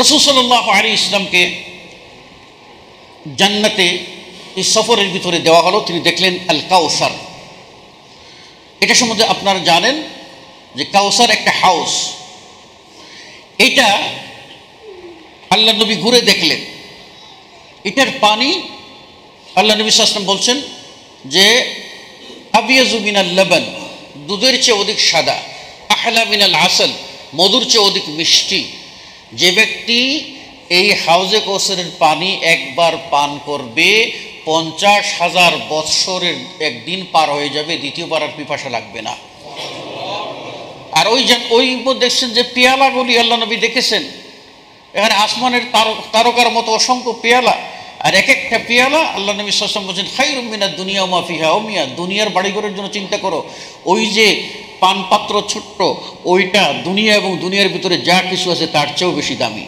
রাসূল সাল্লাল্লাহু আলাইহি ইসলামকে জান্নাতে এই সফরের ভিতরে দেওয়া হলো, তিনি দেখলেন আল কাউসার। এটা সম্বন্ধে আপনারা জানেন যে কাউসার একটা হাউস, এটা আল্লাহ নবী ঘুরে দেখলেন। এটার পানি আল্লাহ নবী সাল্লাল্লাহু আলাইহি ওয়াসাল্লাম বলছেন যে আবিয়াজু মিনাল লাবান, দুধের চেয়ে অধিক সাদা, আহলা মিনাল আসল, মধুর চেয়ে অধিক মিষ্টি। যে ব্যক্তি এই হাউজে কাউসারের পানি একবার পান করবে 50,000 বৎসরের একদিন পার হয়ে যাবে, দ্বিতীয়বার আর পিপাসা লাগবে না। আর ওই দেখছেন যে পেয়ালাগুলি আল্লাহ নবী দেখেছেন, এখানে আসমানের তারকার মতো অসংখ্য পেয়ালা, আর এক একটা পেয়ালা আল্লাহ নবী সাল্লাল্লাহু আলাইহি ওয়াসাল্লাম বলছেন খায়রুম মিনাদ দুনিয়া ওয়া মা ফিহা। ও মিয়া, দুনিয়ার বাড়িঘরের জন্য চিন্তা করো, ওই যে পানপাত্র ছোট্ট, ওইটা দুনিয়া এবং দুনিয়ার ভিতরে যা কিছু আছে তার চেয়েও বেশি দামি।